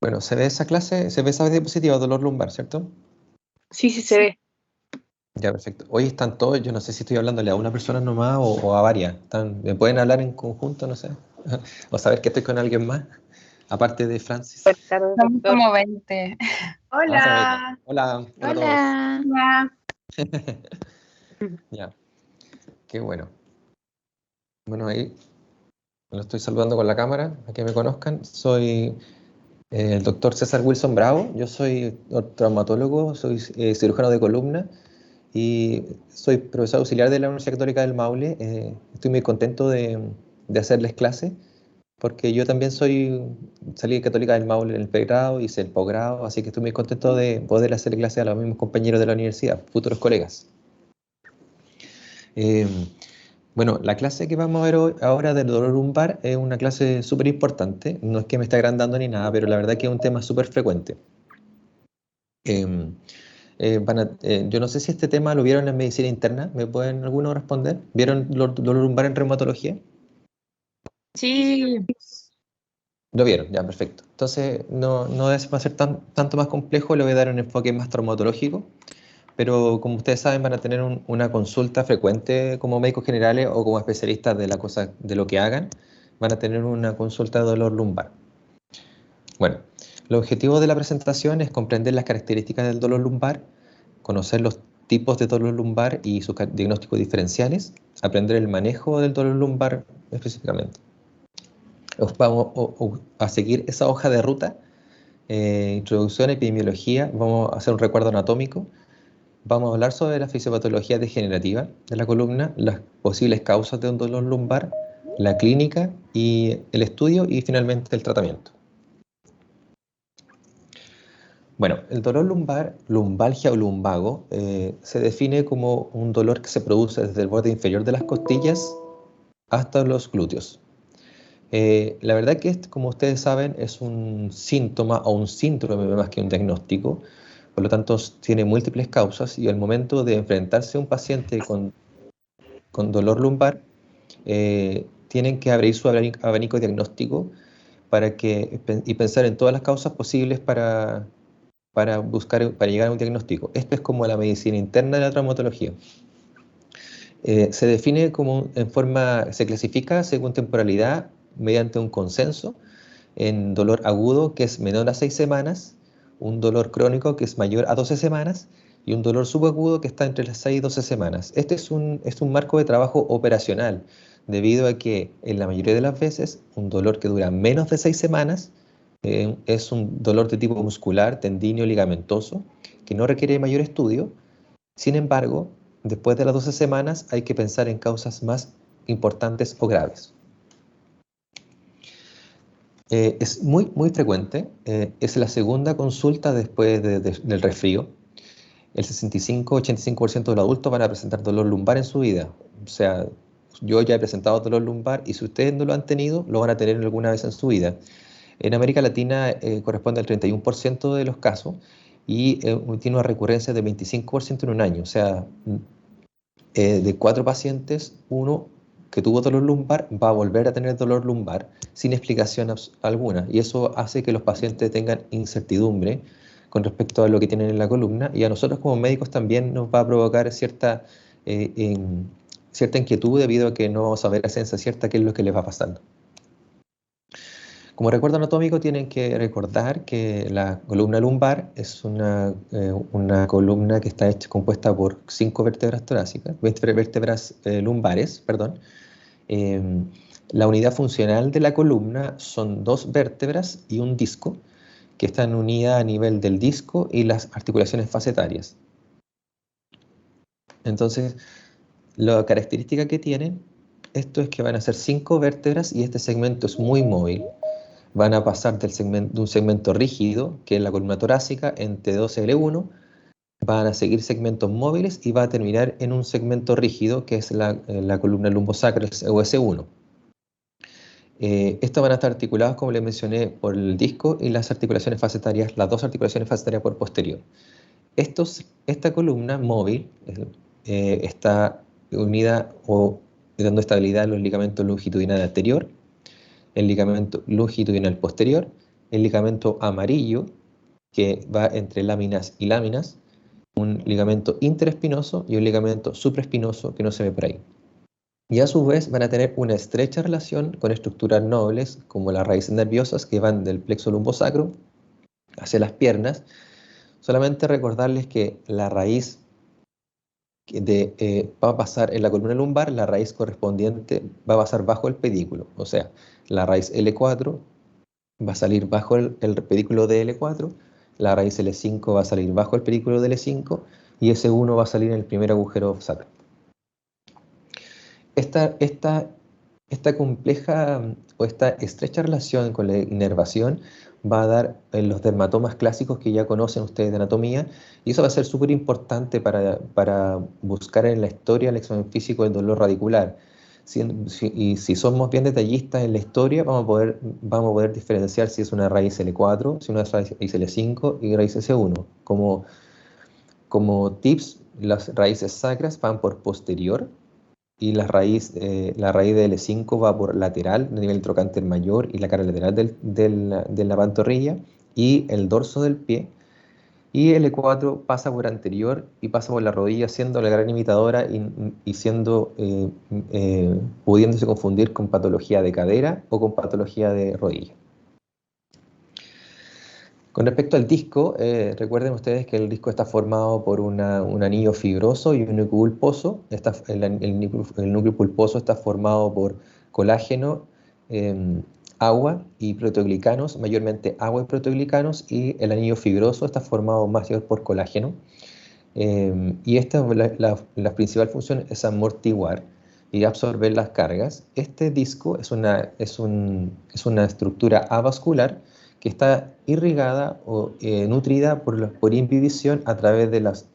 Bueno, se ve esa clase, se ve esa diapositiva, dolor lumbar, ¿cierto? Sí, sí se ve. Ya, perfecto. Hoy están todos, yo no sé si estoy hablándole a una persona nomás o a varias. ¿Me pueden hablar en conjunto, no sé? O saber que estoy con alguien más, aparte de Francis. Buenas tardes, Somos doctor. como 20. Hola. Hola, hola a todos. Hola. Hola. Ya, qué bueno. Bueno, ahí lo estoy saludando con la cámara, a que me conozcan. Soy el doctor César Wilson Bravo. Yo soy traumatólogo, soy cirujano de columna y soy profesor auxiliar de la Universidad Católica del Maule. Estoy muy contento de hacerles clase porque yo también salí Católica del Maule en el pregrado, hice el posgrado, así que estoy muy contento de poder hacer clase a los mismos compañeros de la universidad, futuros colegas. Eh, bueno, la clase que vamos a ver ahora del dolor lumbar es una clase súper importante. No es que me esté agrandando ni nada, pero la verdad que es un tema súper frecuente. Eh, yo no sé si este tema lo vieron en medicina interna. ¿Me pueden alguno responder? ¿Vieron dolor lumbar en reumatología? Sí. Lo vieron, ya, perfecto. Entonces, no va a ser tanto más complejo, le voy a dar un enfoque más traumatológico, pero como ustedes saben, van a tener una consulta frecuente como médicos generales o como especialistas de la cosa, de lo que hagan, van a tener una consulta de dolor lumbar. Bueno, el objetivo de la presentación es comprender las características del dolor lumbar, conocer los tipos de dolor lumbar y sus diagnósticos diferenciales, aprender el manejo del dolor lumbar específicamente. Vamos a seguir esa hoja de ruta, introducción a epidemiología, vamos a hacer un recuerdo anatómico, vamos a hablar sobre la fisiopatología degenerativa de la columna, las posibles causas de un dolor lumbar, la clínica y el estudio y finalmente el tratamiento. Bueno, el dolor lumbar, lumbalgia o lumbago, se define como un dolor que se produce desde el borde inferior de las costillas hasta los glúteos. La verdad que, como ustedes saben, es un síntoma o un síndrome más que un diagnóstico, por lo tanto tiene múltiples causas y al momento de enfrentarse a un paciente con dolor lumbar, tienen que abrir su abanico diagnóstico y pensar en todas las causas posibles para llegar a un diagnóstico. Esto es como la medicina interna de la traumatología. Se define se clasifica según temporalidad mediante un consenso en dolor agudo que es menor a 6 semanas, un dolor crónico que es mayor a 12 semanas y un dolor subagudo que está entre las 6 y 12 semanas. Este es un marco de trabajo operacional, debido a que en la mayoría de las veces un dolor que dura menos de 6 semanas es un dolor de tipo muscular, tendíneo, ligamentoso, que no requiere mayor estudio. Sin embargo, después de las 12 semanas hay que pensar en causas más importantes o graves. Es muy frecuente, es la segunda consulta después del resfrío. El 65-85% de los adultos van a presentar dolor lumbar en su vida. O sea, yo ya he presentado dolor lumbar y si ustedes no lo han tenido, lo van a tener alguna vez en su vida. En América Latina corresponde al 31% de los casos y tiene una recurrencia del 25% en un año. O sea, de 4 pacientes, uno que tuvo dolor lumbar va a volver a tener dolor lumbar sin explicación alguna. Y eso hace que los pacientes tengan incertidumbre con respecto a lo que tienen en la columna y a nosotros como médicos también nos va a provocar cierta inquietud debido a que no vamos a saber a ciencia cierta qué es lo que les va pasando. Como recuerdo anatómico tienen que recordar que la columna lumbar es una columna que está compuesta por 5 vértebras torácicas, vértebras lumbares, perdón. Eh, la unidad funcional de la columna son 2 vértebras y un disco que están unidas a nivel del disco y las articulaciones facetarias. Entonces, la característica que tienen esto es que van a ser 5 vértebras y este segmento es muy móvil. Van a pasar de un segmento rígido, que es la columna torácica, en T2L1, van a seguir segmentos móviles y va a terminar en un segmento rígido, que es la columna lumbosacral o S1. Estos van a estar articulados, como les mencioné, por el disco y las articulaciones facetarias, las 2 articulaciones facetarias por posterior. Esta columna móvil está unida o dando estabilidad a los ligamentos longitudinales anterior, el ligamento longitudinal posterior el ligamento amarillo, que va entre láminas y láminas, un ligamento interespinoso y un ligamento supraespinoso que no se ve por ahí. Y a su vez van a tener una estrecha relación con estructuras nobles como las raíces nerviosas que van del plexo lumbosacro hacia las piernas. Solamente recordarles que la raíz va a pasar en la columna lumbar, la raíz correspondiente va a pasar bajo el pedículo, o sea, la raíz L4 va a salir bajo el pedículo de L4, la raíz L5 va a salir bajo el pedículo de L5 y S1 va a salir en el primer agujero sacro. Esta compleja o esta estrecha relación con la inervación va a dar en los dermatomas clásicos que ya conocen ustedes de anatomía, y eso va a ser súper importante para buscar en la historia el examen físico del dolor radicular. Y si somos bien detallistas en la historia, vamos a poder diferenciar si es una raíz L4, si es una raíz L5 y raíz S1. Como tips, las raíces sacras van por posterior, y la raíz de L5 va por lateral, a nivel trocánter mayor y la cara lateral de la pantorrilla y el dorso del pie. Y L4 pasa por anterior y pasa por la rodilla, siendo la gran imitadora y pudiéndose confundir con patología de cadera o con patología de rodilla. Con respecto al disco, recuerden ustedes que el disco está formado por un anillo fibroso y un núcleo pulposo. El núcleo pulposo está formado por colágeno, agua y proteoglicanos, mayormente agua y proteoglicanos, y el anillo fibroso está formado más por colágeno. Y la principal función es amortiguar y absorber las cargas. Este disco es una estructura avascular que está irrigada o nutrida por imbibición a través de las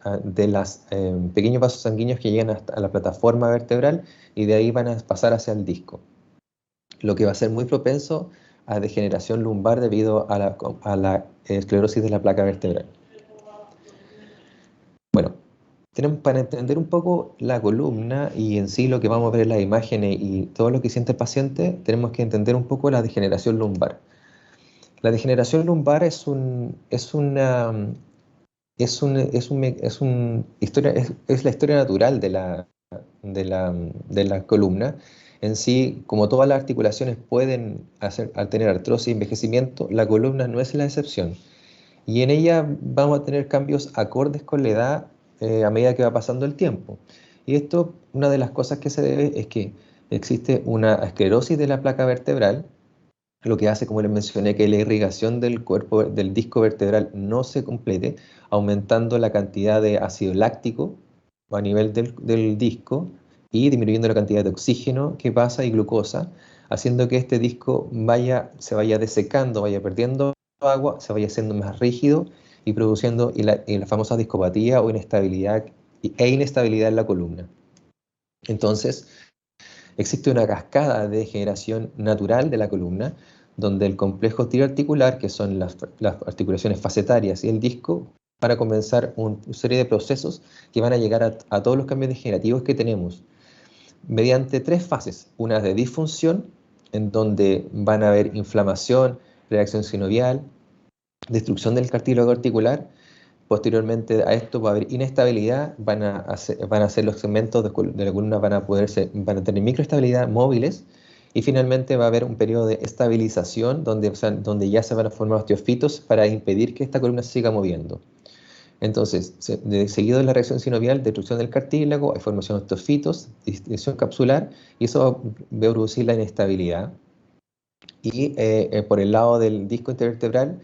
pequeños vasos sanguíneos que llegan hasta la plataforma vertebral, y de ahí van a pasar hacia el disco, lo que va a ser muy propenso a degeneración lumbar debido a la esclerosis de la placa vertebral. Bueno, para entender un poco la columna y en sí lo que vamos a ver en las imágenes y todo lo que siente el paciente, tenemos que entender un poco la degeneración lumbar. La degeneración lumbar es la historia natural de la columna. En sí, como todas las articulaciones pueden al tener artrosis y envejecimiento, la columna no es la excepción. Y en ella vamos a tener cambios acordes con la edad a medida que va pasando el tiempo. Y esto, una de las cosas que se debe es que existe una esclerosis de la placa vertebral, lo que hace, como les mencioné, que la irrigación del cuerpo, del disco vertebral no se complete, aumentando la cantidad de ácido láctico a nivel del disco y disminuyendo la cantidad de oxígeno que pasa y glucosa, haciendo que este disco se vaya desecando, vaya perdiendo agua, se vaya haciendo más rígido y produciendo la famosa discopatía o inestabilidad en la columna. Entonces, existe una cascada de degeneración natural de la columna, donde el complejo tiroarticular, que son las articulaciones facetarias, y el disco, van a comenzar una serie de procesos que van a llegar a todos los cambios degenerativos que tenemos, mediante tres fases. Una de disfunción, en donde van a haber inflamación, reacción sinovial, destrucción del cartílago articular. Posteriormente a esto va a haber inestabilidad, van a ser los segmentos de la columna van a tener microestabilidad, móviles, y finalmente va a haber un periodo de estabilización donde ya se van a formar osteofitos para impedir que esta columna se siga moviendo. Entonces, seguido de la reacción sinovial, destrucción del cartílago, hay formación de osteofitos, distensión capsular, y eso va a producir la inestabilidad. Y por el lado del disco intervertebral,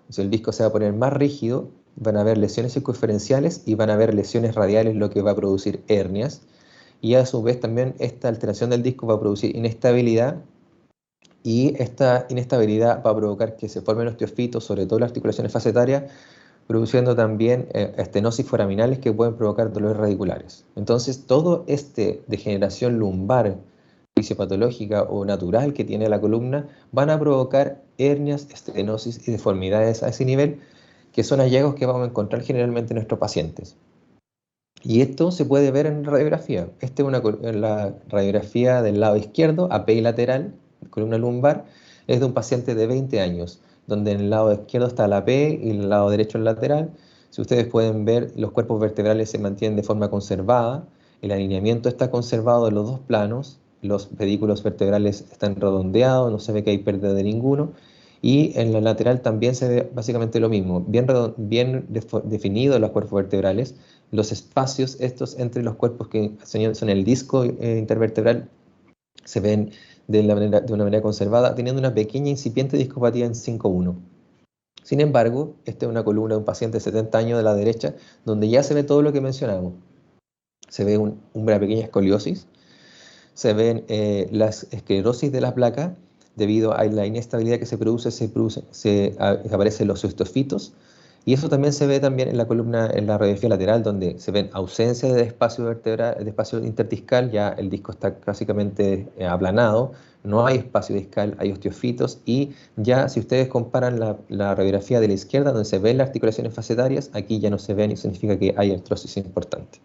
si el disco se va a poner más rígido, van a haber lesiones circunferenciales y van a haber lesiones radiales, lo que va a producir hernias. Y a su vez también esta alteración del disco va a producir inestabilidad, y esta inestabilidad va a provocar que se formen osteofitos, sobre todo las articulaciones facetarias, produciendo también estenosis foraminales que pueden provocar dolores radiculares. Entonces, todo degeneración lumbar fisiopatológica o natural que tiene la columna van a provocar hernias, estenosis y deformidades a ese nivel, que son hallazgos que vamos a encontrar generalmente en nuestros pacientes. Y esto se puede ver en radiografía. Esta es la radiografía del lado izquierdo, API lateral, columna lumbar, es de un paciente de 20 años, donde en el lado izquierdo está la P y el lado derecho el lateral. Si ustedes pueden ver, los cuerpos vertebrales se mantienen de forma conservada, el alineamiento está conservado en los dos planos, los pedículos vertebrales están redondeados, no se ve que hay pérdida de ninguno, y en la lateral también se ve básicamente lo mismo, bien definidos los cuerpos vertebrales, los espacios estos entre los cuerpos que son el disco intervertebral se ven de una manera conservada, teniendo una pequeña incipiente discopatía en 5.1. Sin embargo, esta es una columna de un paciente de 70 años de la derecha, donde ya se ve todo lo que mencionamos. Se ve una pequeña escoliosis, se ven las esclerosis de la placa, debido a la inestabilidad que se produce aparecen los osteofitos, y eso también se ve también en la columna, en la radiografía lateral, donde se ven ausencia de espacio vertebral, de espacio interdiscal, ya el disco está básicamente aplanado, no hay espacio discal, hay osteofitos, y ya si ustedes comparan la radiografía de la izquierda, donde se ven las articulaciones facetarias, aquí ya no se ven y significa que hay artrosis importante.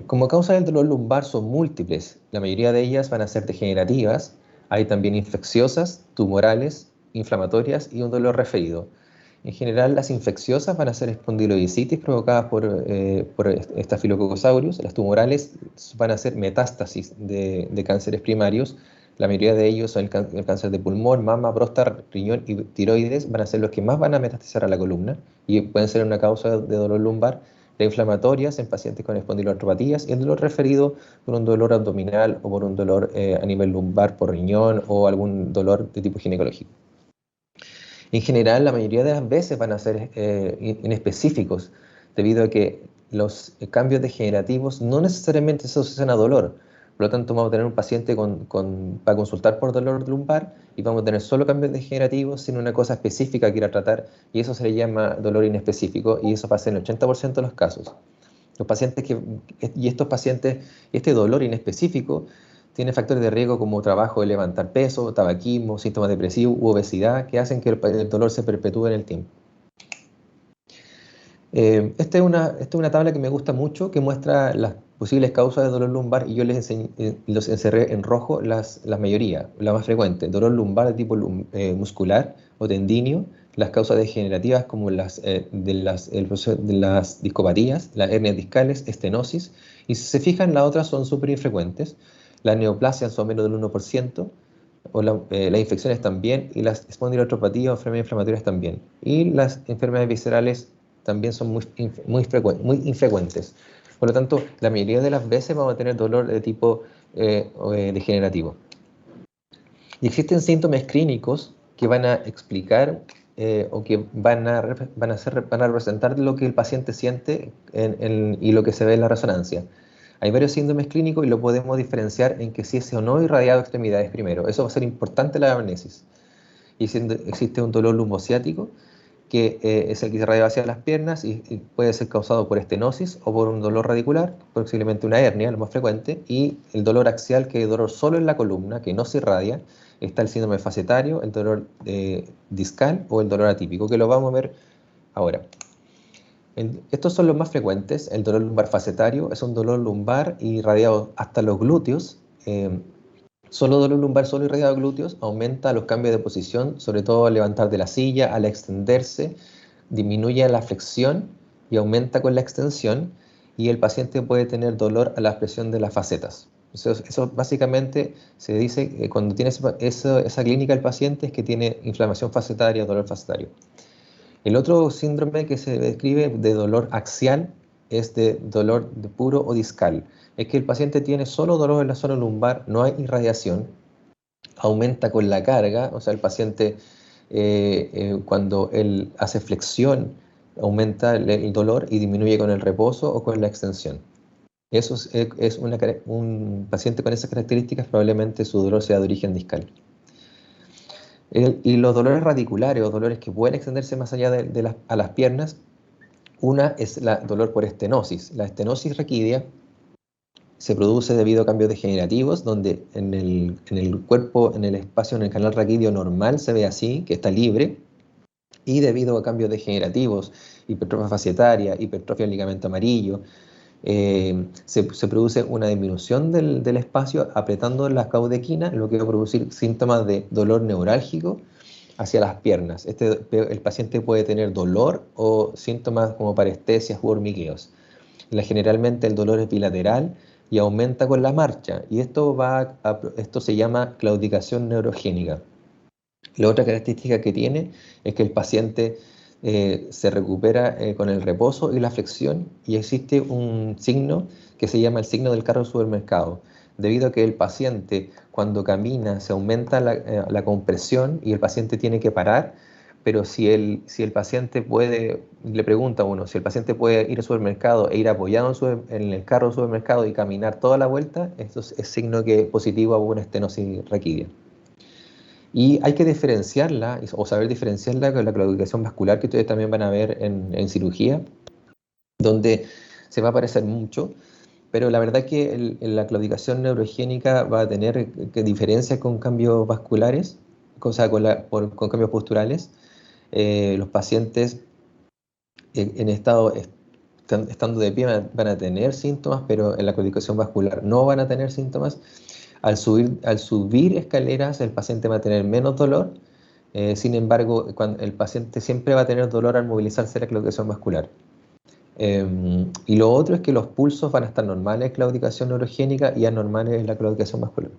Como causa del dolor lumbar son múltiples, la mayoría de ellas van a ser degenerativas, hay también infecciosas, tumorales, inflamatorias y un dolor referido. En general, las infecciosas van a ser espondilodicitis provocadas por Staphylococcus aureus, las tumorales van a ser metástasis de cánceres primarios, la mayoría de ellos son el cáncer de pulmón, mama, próstata, riñón y tiroides, van a ser los que más van a metastizar a la columna y pueden ser una causa de dolor lumbar. Las inflamatorias en pacientes con espondiloartropatías y el dolor referido por un dolor abdominal o por un dolor a nivel lumbar por riñón o algún dolor de tipo ginecológico. En general, la mayoría de las veces van a ser inespecíficos, debido a que los cambios degenerativos no necesariamente se asocian a dolor. Por lo tanto, vamos a tener un paciente para consultar por dolor lumbar y vamos a tener solo cambios degenerativos sin una cosa específica que ir a tratar, y eso se le llama dolor inespecífico, y eso pasa en el 80% de los casos. Estos pacientes, este dolor inespecífico tiene factores de riesgo como trabajo de levantar peso, tabaquismo, síntomas depresivos u obesidad que hacen que el dolor se perpetúe en el tiempo. Esta es una tabla que me gusta mucho, que muestra las posibles causas de dolor lumbar, y yo los encerré en rojo las mayoría, la más frecuente: dolor lumbar de tipo muscular o tendíneo, las causas degenerativas como de las discopatías, las hernias discales, estenosis, y si se fijan, las otras son súper infrecuentes. Las neoplasias son menos del 1%, las infecciones también, y las espondiloartropatías o enfermedades inflamatorias también. Y las enfermedades viscerales también son muy infrecuentes. Por lo tanto, la mayoría de las veces vamos a tener dolor de tipo degenerativo. Y existen síntomas clínicos que van a explicar o que van a representar lo que el paciente siente y lo que se ve en la resonancia. Hay varios síndromes clínicos y lo podemos diferenciar en que si es o no irradiado extremidades primero. Eso va a ser importante en la anamnesis. Y existe un dolor lumbociático, que es el que se irradia hacia las piernas y puede ser causado por estenosis o por un dolor radicular, posiblemente una hernia, lo más frecuente, y el dolor axial, que es dolor solo en la columna, que no se irradia. Está el síndrome facetario, el dolor discal o el dolor atípico, que lo vamos a ver ahora. Estos son los más frecuentes. El dolor lumbar facetario es un dolor lumbar irradiado hasta los glúteos. Solo dolor lumbar, solo irradiado a glúteos, aumenta los cambios de posición, sobre todo al levantar de la silla, al extenderse, disminuye la flexión y aumenta con la extensión, y el paciente puede tener dolor a la expresión de las facetas. Eso básicamente se dice cuando tiene esa clínica el paciente, es que tiene inflamación facetaria o dolor facetario. El otro síndrome que se describe de dolor axial es de dolor de puro o discal. Es que el paciente tiene solo dolor en la zona lumbar, no hay irradiación, aumenta con la carga, o sea, el paciente cuando él hace flexión aumenta el dolor y disminuye con el reposo o con la extensión. Eso es un paciente con esas características, probablemente su dolor sea de origen discal. Y los dolores radiculares o dolores que pueden extenderse más allá a las piernas, una es el dolor por estenosis. La estenosis raquídea se produce debido a cambios degenerativos, donde en el cuerpo, en el espacio, en el canal raquídeo normal se ve así, que está libre, y debido a cambios degenerativos, hipertrofia fascietaria, hipertrofia del ligamento amarillo, se produce una disminución del espacio apretando la caudequina, lo que va a producir síntomas de dolor neurálgico hacia las piernas. El paciente puede tener dolor o síntomas como parestesias u hormigueos. Generalmente el dolor es bilateral y aumenta con la marcha, y esto se llama claudicación neurogénica. La otra característica que tiene es que el paciente se recupera con el reposo y la flexión, y existe un signo que se llama el signo del carro del supermercado, debido a que el paciente cuando camina se aumenta la compresión y el paciente tiene que parar, pero si el paciente puede, le pregunta a uno, si el paciente puede ir al supermercado e ir apoyado en el carro del supermercado y caminar toda la vuelta, esto es signo positivo a una estenosis raquídea. Y hay que diferenciarla, o saber diferenciarla con la claudicación vascular, que ustedes también van a ver en cirugía, donde se va a parecer mucho, pero la verdad que la claudicación neurogénica va a tener diferencias con cambios vasculares, o sea, con cambios posturales. Los pacientes estando de pie van a tener síntomas, pero en la claudicación vascular no van a tener síntomas. Al subir escaleras, el paciente va a tener menos dolor. Sin embargo, el paciente siempre va a tener dolor al movilizarse la claudicación vascular. Y lo otro es que los pulsos van a estar normales en claudicación neurogénica y anormales en la claudicación vascular.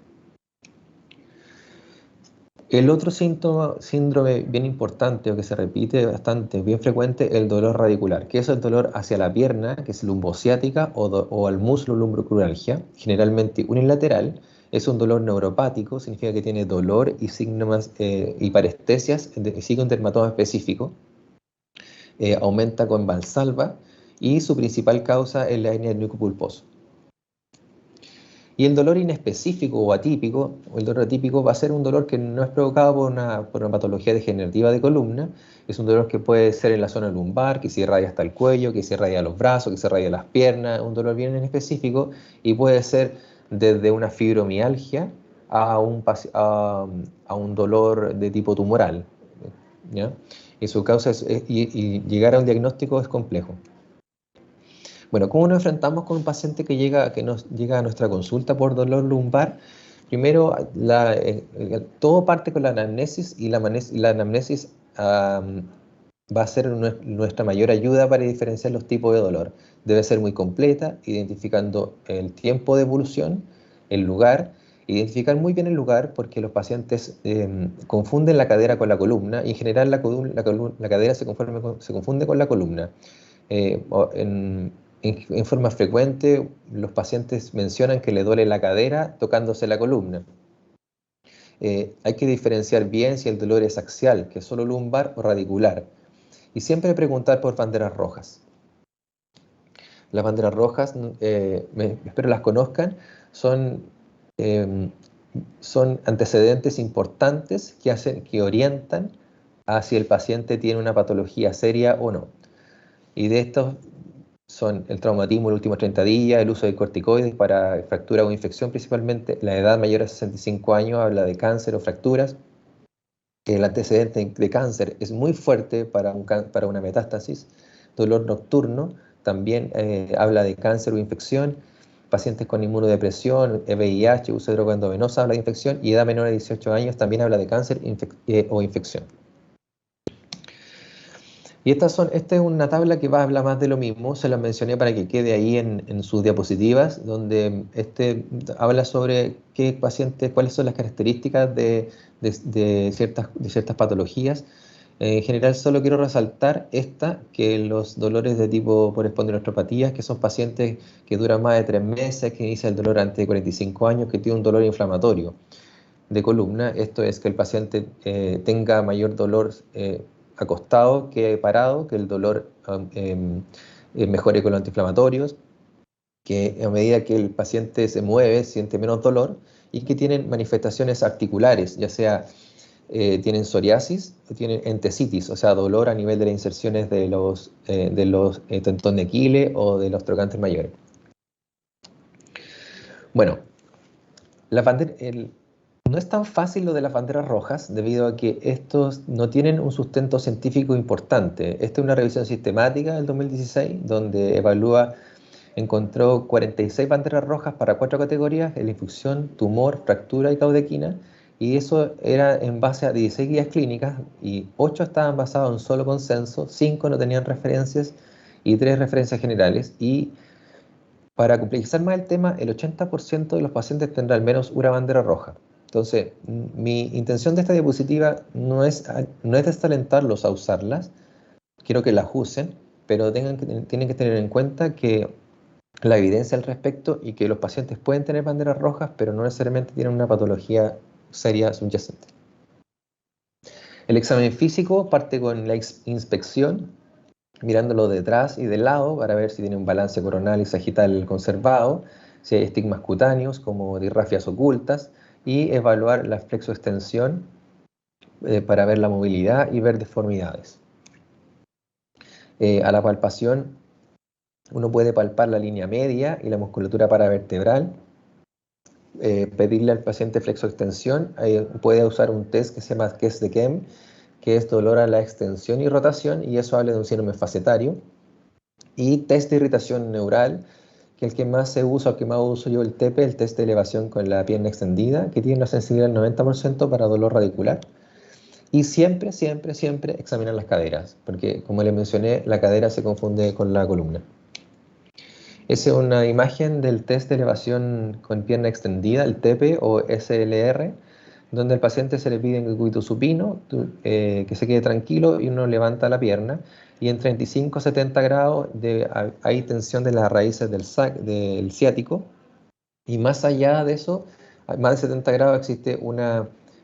El otro síndrome bien importante o que se repite bastante, bien frecuente, el dolor radicular, que es el dolor hacia la pierna, que es lumbociática o al muslo lumbocruralgia, generalmente unilateral. Es un dolor neuropático, significa que tiene dolor y síntomas y parestesias, sigue un dermatoma específico. Aumenta con Valsalva y su principal causa es la hernia del núcleo pulposo. Y el dolor inespecífico o atípico, el dolor atípico va a ser un dolor que no es provocado por una patología degenerativa de columna. Es un dolor que puede ser en la zona lumbar, que se irradia hasta el cuello, que se irradia los brazos, que se irradia las piernas, un dolor bien específico, y puede ser desde una fibromialgia a un dolor de tipo tumoral, ¿ya? Y su causa y llegar a un diagnóstico es complejo. Bueno, ¿cómo nos enfrentamos con un paciente que nos llega a nuestra consulta por dolor lumbar? Primero, todo parte con la anamnesis, y la anamnesis va a ser nuestra mayor ayuda para diferenciar los tipos de dolor. Debe ser muy completa, identificando el tiempo de evolución, el lugar, identificar muy bien el lugar, porque los pacientes confunden la cadera con la columna, y en general la cadera se confunde con la columna. En forma frecuente, los pacientes mencionan que le duele la cadera tocándose la columna. Hay que diferenciar bien si el dolor es axial, que es solo lumbar, o radicular. Y siempre preguntar por banderas rojas. Las banderas rojas, espero las conozcan, son antecedentes importantes que orientan a si el paciente tiene una patología seria o no. Y de estos son el traumatismo en los últimos 30 días, el uso de corticoides para fractura o infección principalmente, la edad mayor a 65 años habla de cáncer o fracturas, el antecedente de cáncer es muy fuerte para una metástasis, dolor nocturno también habla de cáncer o infección, pacientes con inmunodepresión, VIH, uso de droga endovenosa habla de infección, y edad menor de 18 años también habla de cáncer o infección. Y esta es una tabla que va a hablar más de lo mismo, se la mencioné para que quede ahí en sus diapositivas, donde habla sobre cuáles son las características de ciertas patologías. En general solo quiero resaltar que los dolores de tipo por espondiloartropatías, que son pacientes que duran más de 3 meses, que inicia el dolor antes de 45 años, que tiene un dolor inflamatorio de columna. Esto es que el paciente tenga mayor dolor acostado que parado, que el dolor mejore con los antiinflamatorios, que a medida que el paciente se mueve siente menos dolor, y que tienen manifestaciones articulares, ya sea tienen psoriasis o tienen entesitis, o sea, dolor a nivel de las inserciones de los tendón de Aquiles o de los trocantes mayores. Bueno, no es tan fácil lo de las banderas rojas, debido a que estos no tienen un sustento científico importante. Esta es una revisión sistemática del 2016, donde evalúa encontró 46 banderas rojas para 4 categorías: infusión, tumor, fractura y caudequina, y eso era en base a 16 guías clínicas, y 8 estaban basadas en un solo consenso, 5 no tenían referencias y 3 referencias generales. Y para complejizar más el tema, el 80% de los pacientes tendrá al menos una bandera roja. Entonces, mi intención de esta diapositiva no es desalentarlos a usarlas, quiero que las usen, pero tienen que tener en cuenta que la evidencia al respecto y que los pacientes pueden tener banderas rojas, pero no necesariamente tienen una patología seria subyacente. El examen físico parte con la inspección, mirándolo detrás y del lado para ver si tiene un balance coronal y sagital conservado, si hay estigmas cutáneos como disrafias ocultas, y evaluar la flexoextensión para ver la movilidad y ver deformidades. A la palpación, uno puede palpar la línea media y la musculatura paravertebral, pedirle al paciente flexoextensión, puede usar un test que se llama test de Kehm, que es dolor a la extensión y rotación, y eso habla de un síndrome facetario. Y test de irritación neural, que el que más se usa, o que más uso yo, el TEPE, el test de elevación con la pierna extendida, que tiene una sensibilidad del 90% para dolor radicular. Y siempre, siempre, siempre examinar las caderas, porque como les mencioné, la cadera se confunde con la columna. Esa es una imagen del test de elevación con pierna extendida, el TEPE o SLR, donde al paciente se le pide en cúbito supino que se quede tranquilo y uno levanta la pierna, y en 35 a 70 grados hay tensión de las raíces del ciático, y más allá de eso, más de 70 grados existe un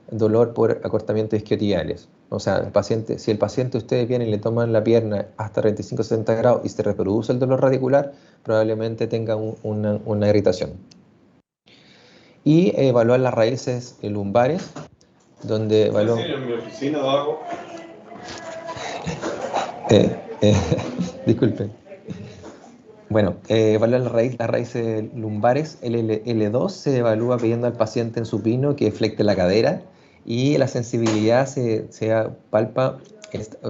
dolor por acortamiento isquiotibiales. O sea, si el paciente ustedes vienen y le toman la pierna hasta 35 a 70 grados y se reproduce el dolor radicular, probablemente tenga una irritación. Y evaluar las raíces lumbares, donde evaluó... en mi oficina abajo. Disculpen. Bueno, evaluar las raíces lumbares. El L2 se evalúa pidiendo al paciente en supino que flecte la cadera, y la sensibilidad se palpa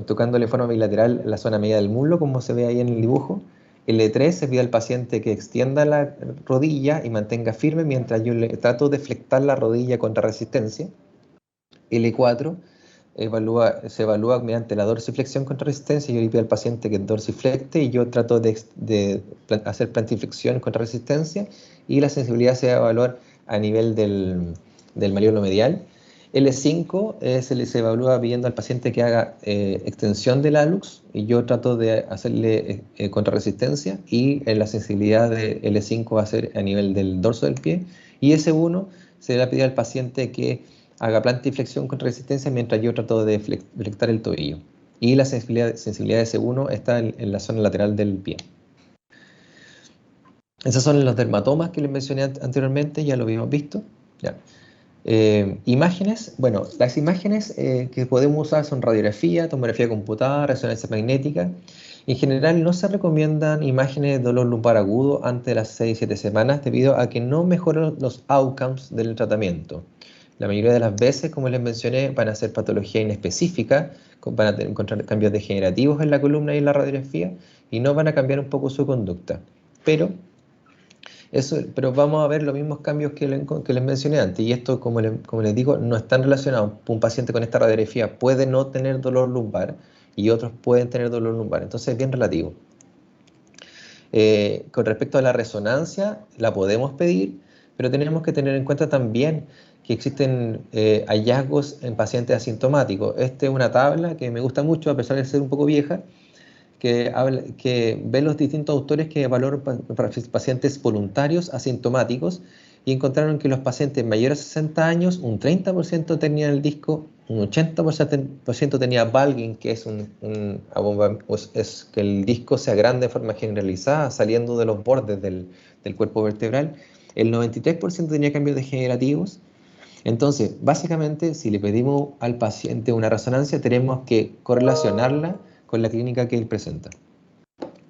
tocándole de forma bilateral la zona media del muslo, como se ve ahí en el dibujo. L3 se pide al paciente que extienda la rodilla y mantenga firme mientras yo le trato de flectar la rodilla contra resistencia. L4 se evalúa mediante la dorsiflexión contra resistencia. Yo le pido al paciente que dorsiflecte y yo trato de hacer plantiflexión contra resistencia, y la sensibilidad se va a evaluar a nivel del malleolo medial. L5 se evalúa pidiendo al paciente que haga extensión del hallux, y yo trato de hacerle contra resistencia, y la sensibilidad de L5 va a ser a nivel del dorso del pie. Y S1 se le va a pedir al paciente que haga plantiflexión con resistencia mientras yo trato de flectar el tobillo. Y la sensibilidad de S1 está en la zona lateral del pie. Esos son los dermatomas que les mencioné anteriormente, ya lo habíamos visto. Ya. Imágenes, bueno, las imágenes que podemos usar son radiografía, tomografía computada, resonancia magnética. En general no se recomiendan imágenes de dolor lumbar agudo antes de las 6-7 semanas, debido a que no mejoran los outcomes del tratamiento. La mayoría de las veces, como les mencioné, van a ser patología inespecífica, van a encontrar cambios degenerativos en la columna y en la radiografía, y no van a cambiar un poco su conducta. Pero vamos a ver los mismos cambios que les mencioné antes, y esto, como les digo, no están relacionados. Un paciente con esta radiografía puede no tener dolor lumbar, y otros pueden tener dolor lumbar, entonces es bien relativo. Con respecto a la resonancia, la podemos pedir, pero tenemos que tener en cuenta también que existen hallazgos en pacientes asintomáticos. Esta es una tabla que me gusta mucho, a pesar de ser un poco vieja, que ve los distintos autores que evaluaron pacientes voluntarios asintomáticos, y encontraron que los pacientes mayores de 60 años, un 30% tenían el disco, un 80% tenía bulging, que es que el disco se agranda de forma generalizada, saliendo de los bordes del cuerpo vertebral. El 93% tenía cambios degenerativos. Entonces, básicamente, si le pedimos al paciente una resonancia, tenemos que correlacionarla con la clínica que él presenta,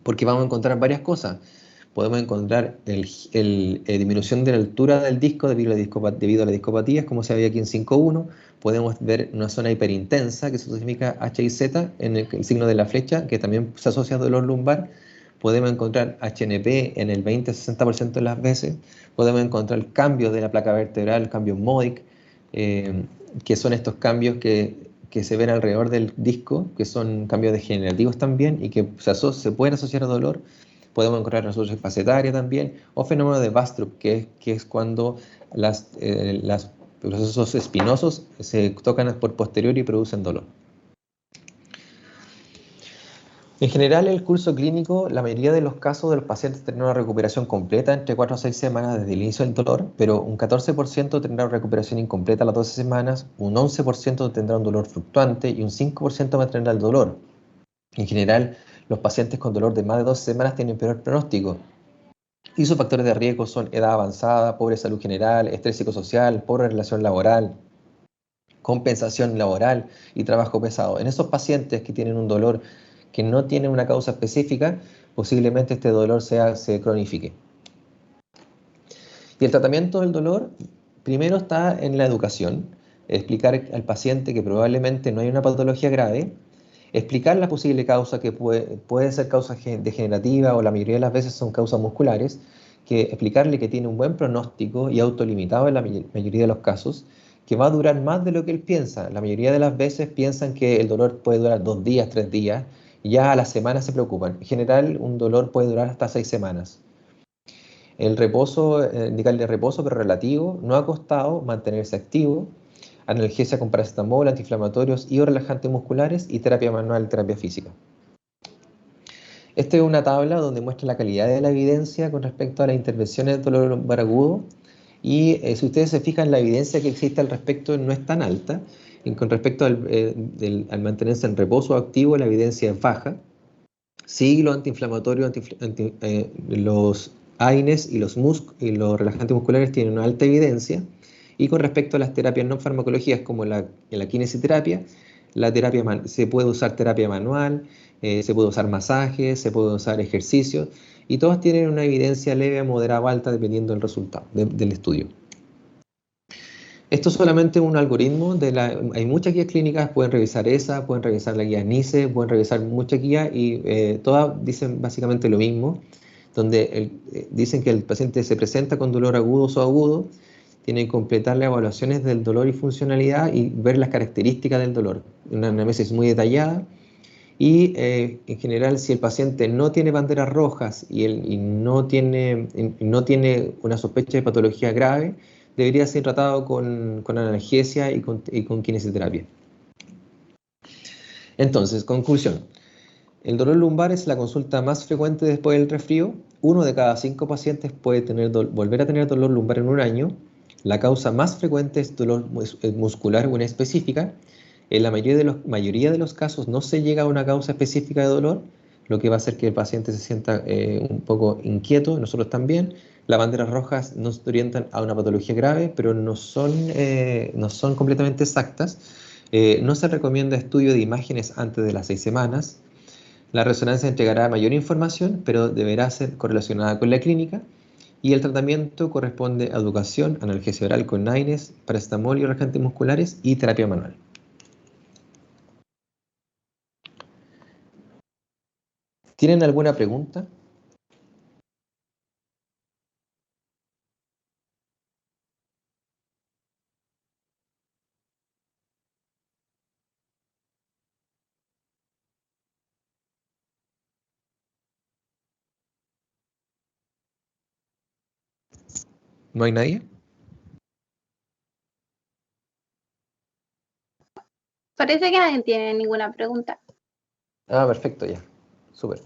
porque vamos a encontrar varias cosas. Podemos encontrar disminución de la altura del disco debido a la discopatía, como se ve aquí en 5.1. Podemos ver una zona hiperintensa, que significa H y Z, en el signo de la flecha, que también se asocia a dolor lumbar. podemos encontrar HNP en el 20-60% de las veces, podemos encontrar cambios de la placa vertebral, cambios MODIC, que son estos cambios que se ven alrededor del disco, que son cambios degenerativos también y que se pueden asociar a dolor. Podemos encontrar resolución facetaria también, o fenómeno de Bastrup, que es cuando los procesos espinosos se tocan por posterior y producen dolor. En general, el curso clínico, la mayoría de los casos de los pacientes tendrán una recuperación completa entre 4 a 6 semanas desde el inicio del dolor, pero un 14% tendrá una recuperación incompleta a las 12 semanas, un 11% tendrá un dolor fluctuante y un 5% mantendrá el dolor. En general, los pacientes con dolor de más de 12 semanas tienen peor pronóstico. Y sus factores de riesgo son edad avanzada, pobre salud general, estrés psicosocial, pobre relación laboral, compensación laboral y trabajo pesado. En esos pacientes que tienen un dolor que no tiene una causa específica, posiblemente este dolor se cronifique. Y el tratamiento del dolor, primero está en la educación, explicar al paciente que probablemente no hay una patología grave, explicar la posible causa que puede ser causa degenerativa o la mayoría de las veces son causas musculares, que explicarle que tiene un buen pronóstico y autolimitado en la mayoría de los casos, que va a durar más de lo que él piensa. La mayoría de las veces piensan que el dolor puede durar 2 días, 3 días, y ya a la semana se preocupan. En general, un dolor puede durar hasta 6 semanas. El reposo, indicarle reposo pero relativo, no acostado, mantenerse activo, analgesia con paracetamol, antiinflamatorios y o relajantes musculares y terapia manual, terapia física. Esta es una tabla donde muestra la calidad de la evidencia con respecto a las intervenciones de dolor lumbar agudo y si ustedes se fijan, la evidencia que existe al respecto no es tan alta. Con respecto al mantenerse en reposo activo, la evidencia es baja. Sí, los antiinflamatorios, los AINES y los relajantes musculares tienen una alta evidencia. Y con respecto a las terapias no farmacológicas como la kinesiterapia, se puede usar terapia manual, se puede usar masajes, se puede usar ejercicios, y todas tienen una evidencia leve, moderada o alta dependiendo del resultado del estudio. Esto es solamente un algoritmo, hay muchas guías clínicas, pueden revisar esa, pueden revisar la guía NICE, pueden revisar muchas guías y todas dicen básicamente lo mismo, donde dicen que el paciente se presenta con dolor agudo o subagudo, tiene que completarle evaluaciones del dolor y funcionalidad y ver las características del dolor, una anamnesis muy detallada. Y en general, si el paciente no tiene banderas rojas y no tiene una sospecha de patología grave, debería ser tratado con analgesia y con kinesioterapia. Entonces, conclusión. El dolor lumbar es la consulta más frecuente después del resfrío. 1 de cada 5 pacientes puede volver a tener dolor lumbar en un año. La causa más frecuente es dolor muscular o inespecífica. En la mayoría de los casos no se llega a una causa específica de dolor, lo que va a hacer que el paciente se sienta un poco inquieto, nosotros también. Las banderas rojas nos orientan a una patología grave, pero no son completamente exactas. No se recomienda estudio de imágenes antes de las 6 semanas. La resonancia entregará mayor información, pero deberá ser correlacionada con la clínica. Y el tratamiento corresponde a educación, analgesia oral con AINES, paracetamol y relajantes musculares y terapia manual. ¿Tienen alguna pregunta? ¿No hay nadie? Parece que nadie tiene ninguna pregunta. Ah, perfecto, ya. Súper.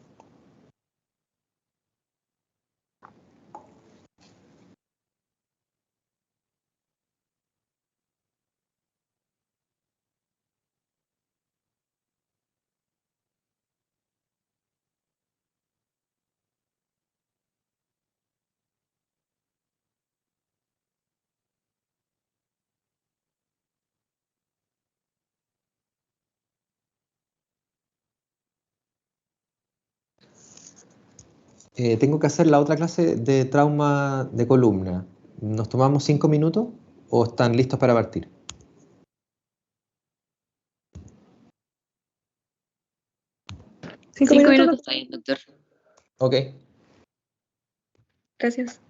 Tengo que hacer la otra clase de trauma de columna. ¿Nos tomamos 5 minutos o están listos para partir? 5 5 minutos. minutos está bien, doctor. Ok. Gracias.